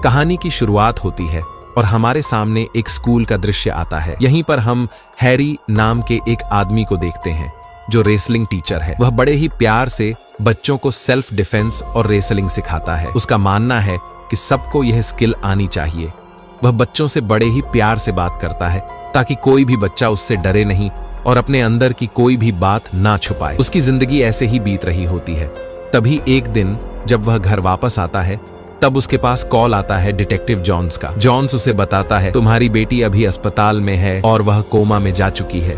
कहानी की शुरुआत होती है और हमारे सामने एक स्कूल का दृश्य आता है। यहीं पर हम हैरी नाम के एक आदमी को देखते हैं जो रेसलिंग टीचर है। वह बड़े ही प्यार से बच्चों को सेल्फ डिफेंस और रेसलिंग सिखाता है। उसका मानना है कि सबको यह स्किल आनी चाहिए। वह बच्चों से बड़े ही प्यार से बात करता है ताकि कोई भी बच्चा उससे डरे नहीं और अपने अंदर की कोई भी बात ना छुपाए। उसकी जिंदगी ऐसे ही बीत रही होती है। तभी एक दिन जब वह घर वापस आता है तब उसके पास कॉल आता है डिटेक्टिव जॉन्स का। जॉन्स उसे बताता है तुम्हारी बेटी अभी अस्पताल में है और वह कोमा में जा चुकी है।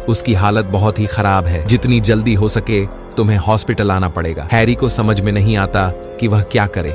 उसकी हालत बहुत ही खराब है। जितनी जल्दी हो सके तुम्हें हॉस्पिटल आना पड़ेगा। हैरी को समझ में नहीं आता कि वह क्या करे।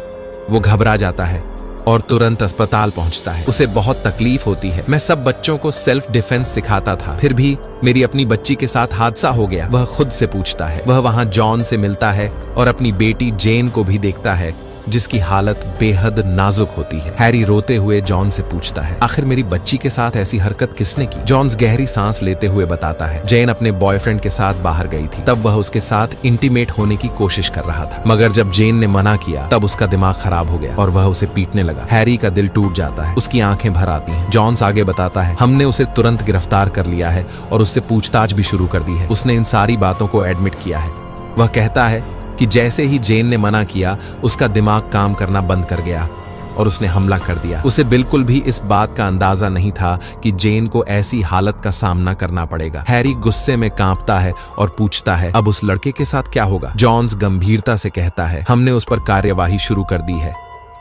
वो घबरा जाता है और तुरंत अस्पताल पहुंचता है। उसे बहुत तकलीफ होती है। मैं सब बच्चों को सेल्फ डिफेंस सिखाता था, फिर भी मेरी अपनी बच्ची के साथ हादसा हो गया। वह खुद से पूछता है। वह वहां जॉन से मिलता है और अपनी बेटी जेन को भी देखता है जिसकी हालत बेहद नाजुक होती है। हैरी रोते हुए जॉन से पूछता है आखिर मेरी बच्ची के साथ ऐसी हरकत किसने की। जॉन्स गहरी सांस लेते हुए बताता है जेन अपने बॉयफ्रेंड के साथ बाहर गई थी। तब वह उसके साथ इंटीमेट होने की कोशिश कर रहा था, मगर जब जेन ने मना किया तब उसका दिमाग खराब हो गया और वह उसे पीटने लगा। हैरी का दिल टूट जाता है। उसकी आंखें भर आती हैं। जॉन्स आगे बताता है हमने उसे तुरंत गिरफ्तार कर लिया है और उससे पूछताछ भी शुरू कर दी है। उसने इन सारी बातों को एडमिट किया है। वह कहता है कि जैसे ही जेन ने मना किया उसका दिमाग काम करना बंद कर गया और उसने हमला कर दिया। उसे बिल्कुल भी इस बात का अंदाजा नहीं था कि जेन को ऐसी हालत का सामना करना पड़ेगा। हैरी गुस्से में कांपता है और पूछता है अब उस लड़के के साथ क्या होगा। जॉन्स गंभीरता से कहता है हमने उस पर कार्यवाही शुरू कर दी है।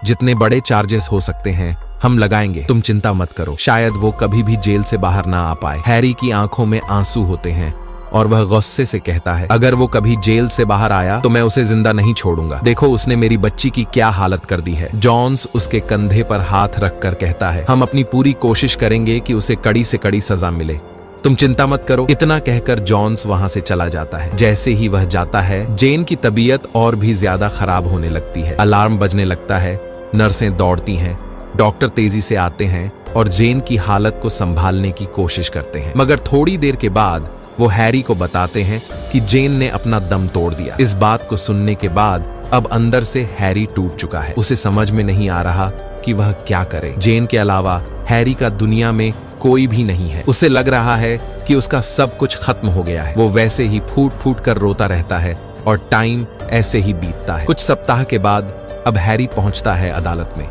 जितने बड़े चार्जेस हो सकते हैं हम लगाएंगे, तुम चिंता मत करो। शायद वो कभी भी जेल से बाहर ना आ पाए। हैरी की आंखों में आंसू होते हैं और वह गुस्से से कहता है अगर वो कभी जेल से बाहर आया तो मैं उसे जिंदा नहीं छोड़ूंगा। देखो उसने मेरी बच्ची की क्या हालत कर दी है। जॉन्स उसके कंधे पर हाथ रखकर कहता है हम अपनी पूरी कोशिश करेंगे कि उसे कड़ी से कड़ी सजा मिले, तुम चिंता मत करो। इतना कहकर जॉन्स वहां से चला जाता है। जैसे ही वह जाता है जेन की तबीयत और भी ज्यादा खराब होने लगती है। अलार्म बजने लगता है, नर्सें दौड़ती हैं, डॉक्टर तेजी से आते हैं और जेन की हालत को संभालने की कोशिश करते हैं। मगर थोड़ी देर के बाद वो हैरी को बताते हैं कि जेन ने अपना दम तोड़ दिया। इस बात को सुनने के बाद अब अंदर से हैरी टूट चुका है। उसे समझ में नहीं आ रहा कि वह क्या करे। जेन के अलावा हैरी का दुनिया में कोई भी नहीं है। उसे लग रहा है कि उसका सब कुछ खत्म हो गया है। वो वैसे ही फूट फूट कर रोता रहता है और टाइम ऐसे ही बीतता है। कुछ सप्ताह के बाद अब हैरी पहुंचता है अदालत में,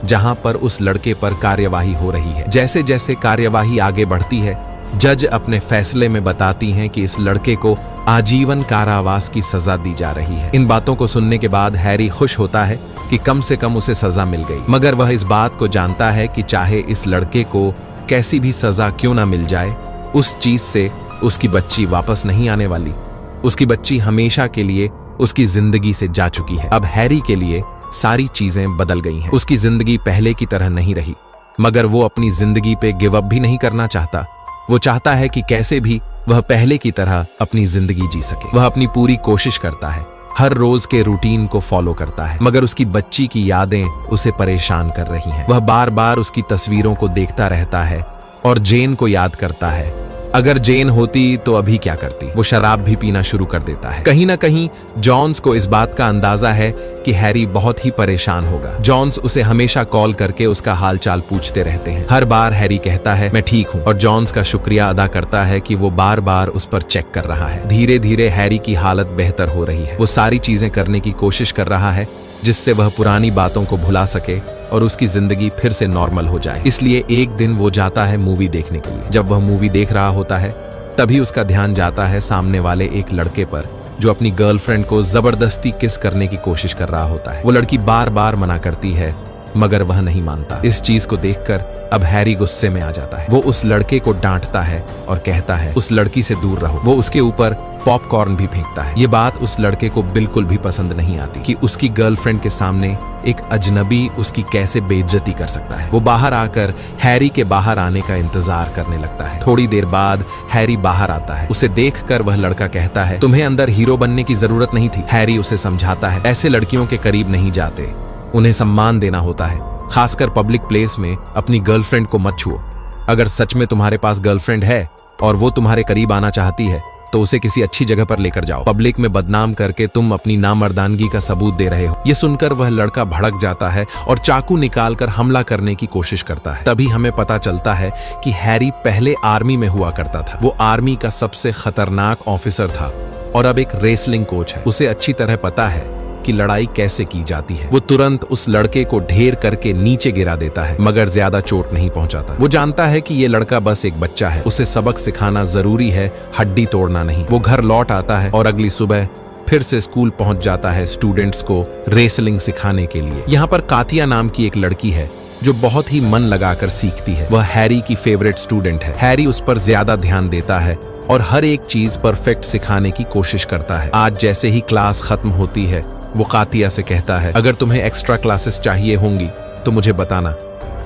जहां पर उस लड़के पर कार्यवाही हो रही है। जैसे जैसे कार्यवाही आगे बढ़ती है जज अपने फैसले में बताती हैं कि इस लड़के को आजीवन कारावास की सजा दी जा रही है। इन बातों को सुनने के बाद हैरी खुश होता है कि कम से कम उसे सजा मिल गई, मगर वह इस बात को जानता है कि चाहे इस लड़के को कैसी भी सजा क्यों ना मिल जाए, उस चीज से उसकी बच्ची वापस नहीं आने वाली। उसकी बच्ची हमेशा के लिए उसकी जिंदगी से जा चुकी है। अब हैरी के लिए सारी चीजें बदल गई हैं। उसकी जिंदगी पहले की तरह नहीं रही, मगर वो अपनी जिंदगी पे गिव अप भी नहीं करना चाहता। वो चाहता है कि कैसे भी वह पहले की तरह अपनी जिंदगी जी सके। वह अपनी पूरी कोशिश करता है, हर रोज के रूटीन को फॉलो करता है, मगर उसकी बच्ची की यादें उसे परेशान कर रही हैं। वह बार बार उसकी तस्वीरों को देखता रहता है और जेन को याद करता है। अगर जेन होती तो अभी क्या करती। वो शराब भी पीना शुरू कर देता है। कहीं ना कहीं जॉन्स को इस बात का अंदाजा है कि हैरी बहुत ही परेशान होगा। जॉन्स उसे हमेशा कॉल करके उसका हालचाल पूछते रहते हैं। हर बार हैरी कहता है मैं ठीक हूँ और जॉन्स का शुक्रिया अदा करता है कि वो बार बार उस पर चेक कर रहा है। धीरे धीरे हैरी की हालत बेहतर हो रही है। वो सारी चीजें करने की कोशिश कर रहा है जिससे वह पुरानी बातों को भुला सके और उसकी जिंदगी फिर से नॉर्मल हो जाए। इसलिए एक दिन वो जाता है मूवी देखने के लिए। जब वह मूवी देख रहा होता है तभी उसका ध्यान जाता है सामने वाले एक लड़के पर जो अपनी गर्लफ्रेंड को जबरदस्ती किस करने की कोशिश कर रहा होता है। वो लड़की बार बार मना करती है मगर वह नहीं मानता। इस चीज को देखकर अब हैरी गुस्से में आ जाता है। वो उस लड़के को डांटता है और कहता है उस लड़की से दूर रहो। वो उसके ऊपर पॉपकॉर्न भी फेंकता है। ये बात उस लड़के को बिल्कुल भी पसंद नहीं आती कि उसकी गर्लफ्रेंड के सामने एक अजनबी उसकी कैसे बेइज्जती कर सकता है। वो बाहर आकर हैरी के बाहर आने का इंतजार करने लगता है। थोड़ी देर बाद हैरी बाहर आता है। उसे देखकर वह लड़का कहता है तुम्हें अंदर हीरो बनने की जरूरत नहीं थी। हैरी उसे समझाता है ऐसे लड़कियों के करीब नहीं जाते, उन्हें सम्मान देना होता है, खासकर पब्लिक प्लेस में अपनी गर्लफ्रेंड को मत छुओ। अगर सच में तुम्हारे पास गर्लफ्रेंड है और वो तुम्हारे करीब आना चाहती है तो उसे किसी अच्छी जगह पर लेकर जाओ। पब्लिक में बदनाम करके तुम अपनी नामर्दानगी का सबूत दे रहे हो। ये सुनकर वह लड़का भड़क जाता है और चाकू निकालकर हमला करने की कोशिश करता है। तभी हमें पता चलता है कि हैरी पहले आर्मी में हुआ करता था। वो आर्मी का सबसे खतरनाक ऑफिसर था और अब एक रेसलिंग कोच है। उसे अच्छी तरह पता है कि लड़ाई कैसे की जाती है। वो तुरंत उस लड़के को ढेर करके नीचे गिरा देता है, मगर ज्यादा चोट नहीं पहुंचाता। वो जानता है कि ये लड़का बस एक बच्चा है, उसे सबक सिखाना जरूरी है, हड्डी तोड़ना नहीं। वो घर लौट आता है और अगली सुबह फिर से स्कूल पहुंच जाता है स्टूडेंट्स को रेसलिंग सिखाने के लिए। यहाँ पर कातिया नाम की एक लड़की है जो बहुत ही मन लगाकर सीखती है। वह हैरी की फेवरेट स्टूडेंट है। हैरी उस पर ज्यादा ध्यान देता है और हर एक चीज परफेक्ट सिखाने की कोशिश करता है। आज जैसे ही क्लास खत्म होती है, वो कातिया से कहता है, अगर तुम्हें एक्स्ट्रा क्लासेस चाहिए होंगी तो मुझे बताना,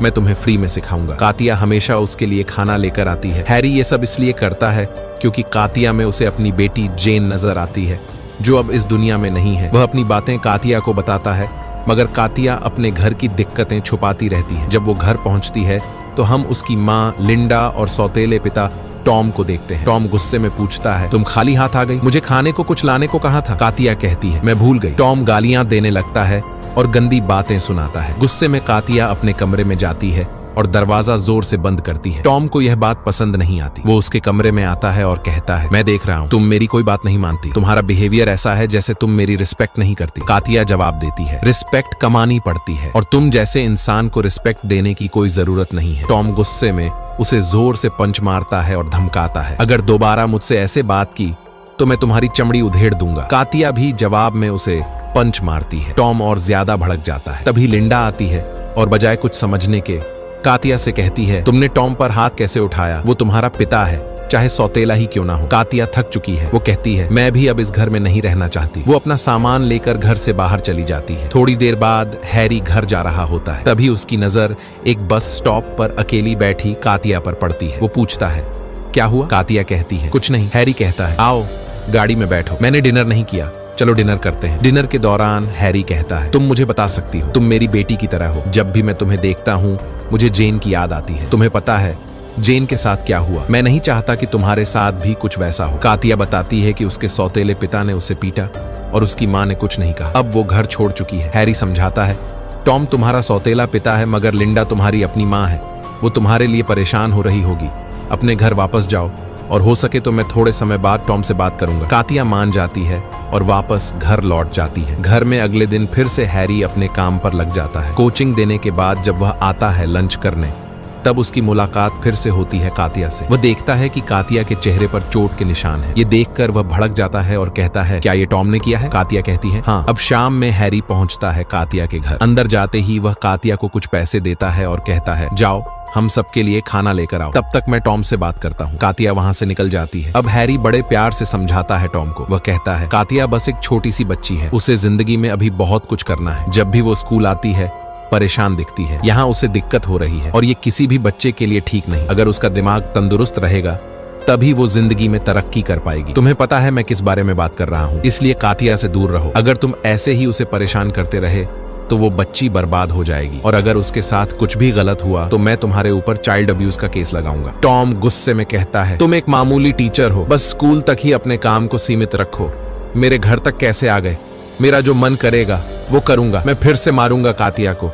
मैं तुम्हें फ्री में सिखाऊंगा। कातिया हमेशा उसके लिए खाना लेकर आती है। हैरी ये सब इसलिए करता है क्योंकि कातिया में उसे अपनी बेटी जेन नजर आती है, जो अब इस दुनिया में नहीं है। वह अपनी बातें कातिया को बताता है, मगर कातिया अपने घर की दिक्कतें छुपाती रहती है। जब वो घर पहुंचती है तो हम उसकी माँ लिंडा और सौतेले पिता टॉम को देखते हैं। टॉम गुस्से में पूछता है, तुम खाली हाथ आ गई? मुझे खाने को कुछ लाने को कहा था। कातिया कहती है, मैं भूल गई। टॉम गालियां देने लगता है और गंदी बातें सुनाता है। गुस्से में कातिया अपने कमरे में जाती है और दरवाजा जोर से बंद करती है। टॉम को यह बात पसंद नहीं आती। वो उसके कमरे में आता है और कहता है, मैं देख रहा हूँ तुम मेरी कोई बात नहीं मानती। तुम्हारा बिहेवियर ऐसा है जैसे तुम मेरी रिस्पेक्ट नहीं करती। कातिया जवाब देती है, रिस्पेक्ट कमानी पड़ती है और तुम जैसे इंसान को रिस्पेक्ट देने की कोई जरूरत नहीं है। टॉम गुस्से में उसे जोर से पंच मारता है और धमकाता है, अगर दोबारा मुझसे ऐसे बात की तो मैं तुम्हारी चमड़ी उधेड़ दूंगा। कातिया भी जवाब में उसे पंच मारती है। टॉम और ज्यादा भड़क जाता है। तभी लिंडा आती है और बजाय कुछ समझने के कातिया से कहती है, तुमने टॉम पर हाथ कैसे उठाया? वो तुम्हारा पिता है, चाहे सौतेला ही क्यों ना हो। कातिया थक चुकी है। वो कहती है, मैं भी अब इस घर में नहीं रहना चाहती। वो अपना सामान लेकर घर से बाहर चली जाती है। थोड़ी देर बाद हैरी घर जा रहा होता है। तभी उसकी नजर एक बस स्टॉप पर अकेली बैठी कातिया पर पड़ती है। वो पूछता है, क्या हुआ? कातिया कहती है, कुछ नहीं। हैरी कहता है, आओ गाड़ी में बैठो, मैंने डिनर नहीं किया, चलो डिनर करते हैं। डिनर के दौरान हैरी कहता है, तुम मुझे बता सकती हो, तुम मेरी बेटी की तरह हो। जब भी मैं तुम्हें देखता हूँ मुझे जेन की याद आती है। तुम्हें पता है जेन के साथ क्या हुआ? मैं नहीं चाहता कि तुम्हारे साथ भी कुछ वैसा हो। कातिया बताती है कि उसके सौतेले पिता ने उसे पीटा और उसकी माँ ने कुछ नहीं कहा। अब वो घर छोड़ चुकी है। हैरी समझाता है, टॉम तुम्हारा सौतेला पिता है, मगर लिंडा तुम्हारी अपनी माँ है। वो तुम्हारे लिए परेशान हो रही होगी। अपने घर वापस जाओ और हो सके तो मैं थोड़े समय बाद टॉम से बात करूंगा। कातिया मान जाती है और वापस घर लौट जाती है। घर में अगले दिन फिर से हैरी अपने काम पर लग जाता है। कोचिंग देने के बाद जब वह आता है लंच करने, तब उसकी मुलाकात फिर से होती है कातिया से। वह देखता है कि कातिया के चेहरे पर चोट के निशान हैं। ये देखकर वह भड़क जाता है और कहता है, क्या ये टॉम ने किया है? कातिया कहती है, हाँ। अब शाम में हैरी पहुंचता है कातिया के घर। अंदर जाते ही वह कातिया को कुछ पैसे देता है और कहता है, जाओ हम सबके लिए खाना लेकर आओ, तब तक मैं टॉम से बात करता हूँ। कातिया वहाँ से निकल जाती है। अब हैरी बड़े प्यार से समझाता है टॉम को। वह कहता है, कातिया बस एक छोटी सी बच्ची है, उसे जिंदगी में अभी बहुत कुछ करना है। जब भी वो स्कूल आती है परेशान दिखती है। यहाँ उसे दिक्कत हो रही है और ये किसी भी बच्चे के लिए ठीक नहीं। अगर उसका दिमाग तंदुरुस्त रहेगा तभी वो जिंदगी में तरक्की कर पाएगी। तुम्हें पता है मैं किस बारे में बात कर रहा हूँ, इसलिए कातिया से दूर रहो। अगर तुम ऐसे ही उसे परेशान करते रहे तो वो बच्ची बर्बाद हो जाएगी और अगर उसके साथ कुछ भी गलत हुआ तो मैं तुम्हारे ऊपर चाइल्ड अब्यूज का केस लगाऊंगा। टॉम गुस्से में कहता है, तुम एक मामूली टीचर हो, बस स्कूल तक ही अपने काम को सीमित रखो। मेरे घर तक कैसे आ गए? मेरा जो मन करेगा वो करूंगा। मैं फिर से मारूंगा कातिया को,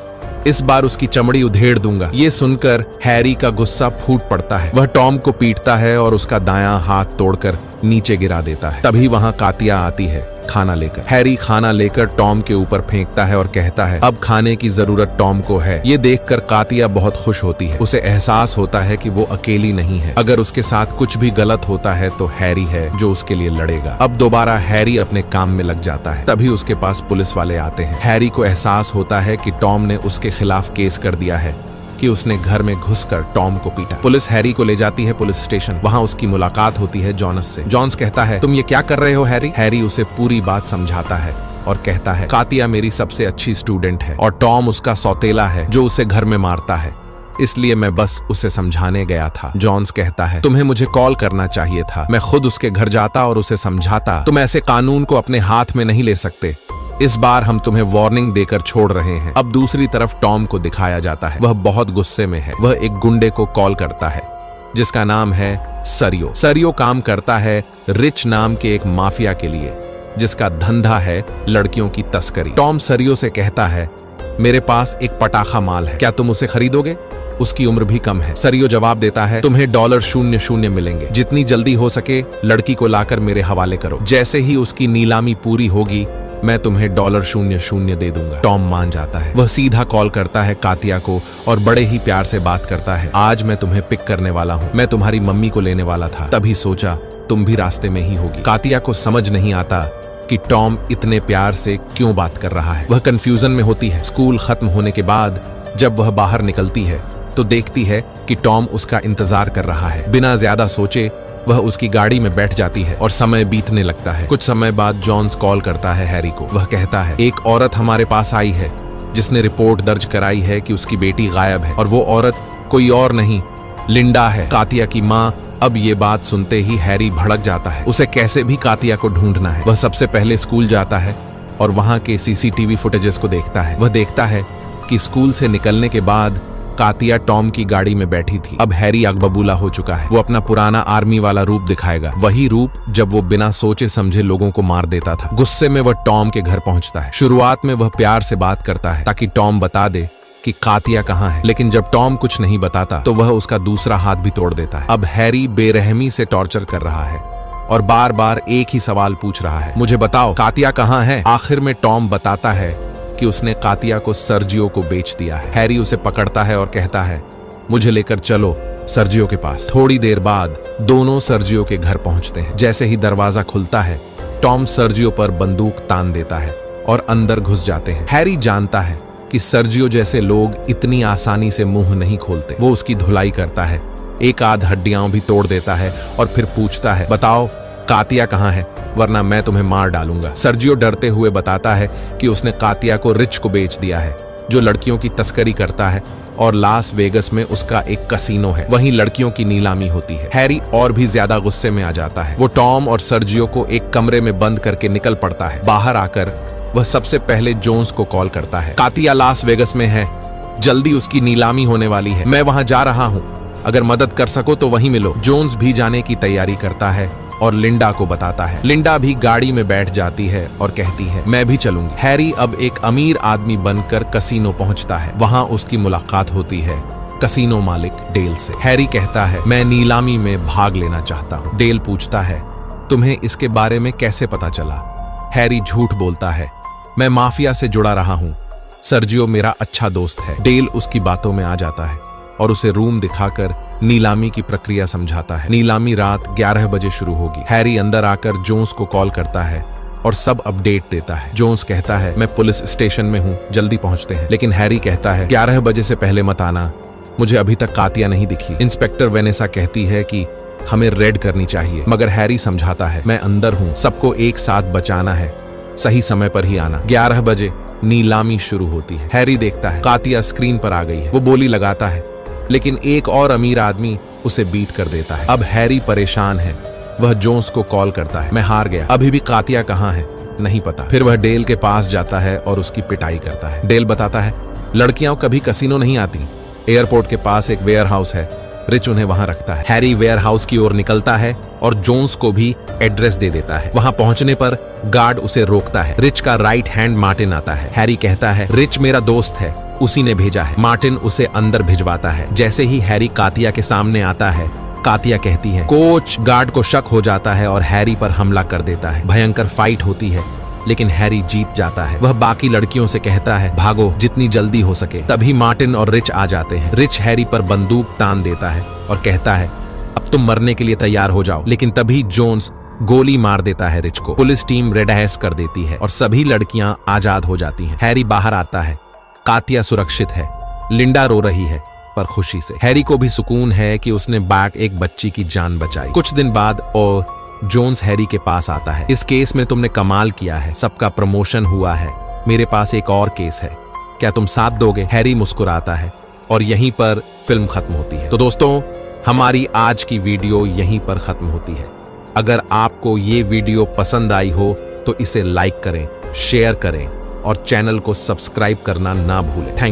इस बार उसकी चमड़ी उधेड़ दूंगा। ये सुनकर हैरी का गुस्सा फूट पड़ता है। वह टॉम को पीटता है और उसका दायां हाथ तोड़कर नीचे गिरा देता है। तभी वहां कातिया आती है खाना लेकर। हैरी खाना लेकर टॉम के ऊपर फेंकता है और कहता है, अब खाने की जरूरत टॉम को है। ये देखकर कातिया बहुत खुश होती है। उसे एहसास होता है कि वो अकेली नहीं है। अगर उसके साथ कुछ भी गलत होता है तो हैरी है जो उसके लिए लड़ेगा। अब दोबारा हैरी अपने काम में लग जाता है। तभी उसके पास पुलिस वाले आते हैं। हैरी को एहसास होता है कि टॉम ने उसके खिलाफ केस कर दिया है कि उसने घर में घुसकर टॉम को पीटा। पुलिस हैरी को ले जाती है पुलिस स्टेशन। वहां उसकी मुलाकात होती है जॉनस से। जॉन्स कहता है, तुम ये क्या कर रहे हो हैरी? हैरी उसे पूरी बात समझाता है और कहता है, कातिया मेरी सबसे अच्छी स्टूडेंट है और टॉम उसका सौतेला है जो उसे घर में मारता है, इसलिए मैं बस उसे समझाने गया था। जॉन्स कहता है, तुम्हें मुझे कॉल करना चाहिए था, मैं खुद उसके घर जाता और उसे समझाता। तुम ऐसे कानून को अपने हाथ में नहीं ले सकते। इस बार हम तुम्हें वार्निंग देकर छोड़ रहे हैं। अब दूसरी तरफ टॉम को दिखाया जाता है। वह बहुत गुस्से में है। वह एक गुंडे को कॉल करता है जिसका नाम है सरियो। सरियो काम करता है रिच नाम के एक माफिया के लिए, जिसका धंधा है लड़कियों की तस्करी। टॉम सरियो से कहता है, मेरे पास एक पटाखा माल है, क्या तुम उसे खरीदोगे? उसकी उम्र भी कम है। सरियो जवाब देता है, तुम्हें $00 मिलेंगे, जितनी जल्दी हो सके लड़की को लाकर मेरे हवाले करो। जैसे ही उसकी नीलामी पूरी होगी मैं तुम्हें $00 दे दूंगा। टॉम मान जाता है। वह सीधा कॉल करता है कातिया को और बड़े ही प्यार से बात करता है, आज मैं तुम्हें पिक करने वाला हूँ, मैं तुम्हारी मम्मी को लेने वाला था, तभी सोचा तुम भी रास्ते में ही होगी। कातिया को समझ नहीं आता कि टॉम इतने प्यार से क्यों बात कर रहा है। वह कंफ्यूजन में होती है। स्कूल खत्म होने के बाद जब वह बाहर निकलती है तो देखती है कि टॉम उसका इंतजार कर रहा है। बिना ज्यादा सोचे वह उसकी गाड़ी में बैठ जाती है और समय बीतने लगता है। कुछ समय बाद जॉन्स कॉल करता है हैरी को। वह कहता है, एक औरत हमारे पास आई है जिसने रिपोर्ट दर्ज कराई है कि उसकी बेटी गायब है, और वो औरत कोई और नहीं लिंडा है, कातिया की माँ। अब ये बात सुनते ही हैरी भड़क जाता है। उसे कैसे भी कातिया को ढूंढना है। वह सबसे पहले स्कूल जाता है और वहां के सीसीटीवी फुटेजेस को देखता है। वह देखता है कि स्कूल से निकलने के बाद कातिया टॉम की गाड़ी में बैठी थी। अब हैरी अगबबूला हो चुका है। वो अपना पुराना आर्मी वाला रूप दिखाएगा, वही रूप जब वो बिना सोचे समझे लोगों को मार देता था। गुस्से में वह टॉम के घर पहुंचता है। शुरुआत में वह प्यार से बात करता है ताकि टॉम बता दे कि कातिया कहाँ है, लेकिन जब टॉम कुछ नहीं बताता तो वह उसका दूसरा हाथ भी तोड़ देता है। अब हैरी बेरहमी से टॉर्चर कर रहा है और बार बार एक ही सवाल पूछ रहा है, मुझे बताओ कातिया कहाँ है। आखिर में टॉम बताता है कि उसने कातिया को सर्जियो को बेच दिया है। हैरी उसे पकड़ता है और कहता है, मुझे लेकर चलो सर्जियो के पास। थोड़ी देर बाद दोनों सर्जियो के घर पहुंचते हैं। जैसे ही दरवाजा खुलता है टॉम सर्जियो पर बंदूक तान देता है और अंदर घुस जाते हैं। हैरी जानता है कि सर्जियो जैसे लोग इतनी आसानी से मुंह नहीं खोलते। वो उसकी धुलाई करता है, एक आध हड्डियां भी तोड़ देता है और फिर पूछता है, बताओ कातिया कहाँ है, वरना मैं तुम्हें मार डालूंगा। सर्जियो डरते हुए बताता है कि उसने कातिया को रिच को बेच दिया है, जो लड़कियों की तस्करी करता है, और लास वेगस में उसका एक कसीनो है, वहीं लड़कियों की नीलामी होती है। हैरी और भी ज्यादा गुस्से में आ जाता है। वो टॉम और सर्जियो को एक कमरे में बंद करके निकल पड़ता है। बाहर आकर वह सबसे पहले जोन्स को कॉल करता है। कातिया लास वेगस में है, जल्दी उसकी नीलामी होने वाली है, मैं वहां जा रहा हूं, अगर मदद कर सको तो वहीं मिलो। जोन्स भी जाने की तैयारी करता है और लिंडा को बताता है। लिंडा भी गाड़ी में बैठ जाती है और कहती है, मैं भी चलूंगी। हैरी अब एक अमीर आदमी बनकर कसीनो पहुंचता है। वहां उसकी मुलाकात होती है कसीनो मालिक डेल से। हैरी कहता है, मैं नीलामी में भाग लेना चाहता हूं। डेल पूछता है, तुम्हें इसके बारे में कैसे पता चला? हैरी झूठ बोलता है, मैं माफिया से जुड़ा रहा हूं, सर्जियो मेरा अच्छा दोस्त है। डेल उसकी बातों में आ जाता है और उसे रूम दिखाकर नीलामी की प्रक्रिया समझाता है। नीलामी रात 11 बजे शुरू होगी। हैरी अंदर आकर जोन्स को कॉल करता है और सब अपडेट देता है। जोन्स कहता है, मैं पुलिस स्टेशन में हूँ, जल्दी पहुंचते हैं। लेकिन हैरी कहता है, 11 बजे से पहले मत आना, मुझे अभी तक कातिया नहीं दिखी। इंस्पेक्टर वेनेसा कहती है कि हमें रेड करनी चाहिए, मगर हैरी समझाता है, मैं अंदर हूँ, सबको एक साथ बचाना है, सही समय पर ही आना। 11 बजे नीलामी शुरू होती है। हैरी देखता है कातिया स्क्रीन पर आ गई है। वो बोली लगाता है, लेकिन एक और अमीर आदमी उसे बीट कर देता है। अब हैरी परेशान है। वह जोन्स को कॉल करता है, मैं हार गया, अभी भी कातिया कहाँ है नहीं पता। फिर वह डेल के पास जाता है और उसकी पिटाई करता है। डेल बताता है, लड़कियां कभी कसीनो नहीं आती, एयरपोर्ट के पास एक वेयर हाउस है, रिच उन्हें वहां रखता है। हैरी वेयर हाउस की ओर निकलता है और जोन्स को भी एड्रेस दे देता है। वहां पहुंचने पर गार्ड उसे रोकता है। रिच का राइट हैंड मार्टिन आता है। हैरी कहता है, रिच मेरा दोस्त है, उसी ने भेजा है। मार्टिन उसे अंदर भिजवाता है। जैसे ही हैरी कातिया के सामने आता है, कातिया कहती है, कोच। गार्ड को शक हो जाता है और हैरी पर हमला कर देता है। भयंकर फाइट होती है, लेकिन हैरी जीत जाता है। वह बाकी लड़कियों से कहता है, भागो जितनी जल्दी हो सके। तभी मार्टिन और रिच आ जाते हैं। रिच हैरी पर बंदूक तान देता है और कहता है, अब तुम मरने के लिए तैयार हो जाओ। लेकिन तभी जोन्स गोली मार देता है रिच को। पुलिस टीम रेड हैस कर देती है और सभी लड़कियां आजाद हो जाती हैं। हैरी बाहर आता है। कातिया सुरक्षित है। लिंडा रो रही है पर खुशी से। हैरी को भी सुकून है कि उसने एक बच्ची की जान बचाई। कुछ दिन बाद और जोन्स हैरी के पास आता है। इस केस में तुमने कमाल किया है, सबका प्रमोशन हुआ है, मेरे पास एक और केस है, क्या तुम साथ दोगे? हैरी मुस्कुराता है और यहीं पर फिल्म खत्म होती है। तो दोस्तों, हमारी आज की वीडियो यहीं पर खत्म होती है। अगर आपको ये वीडियो पसंद आई हो तो इसे लाइक करें, शेयर करें और चैनल को सब्सक्राइब करना ना भूलें। थैंक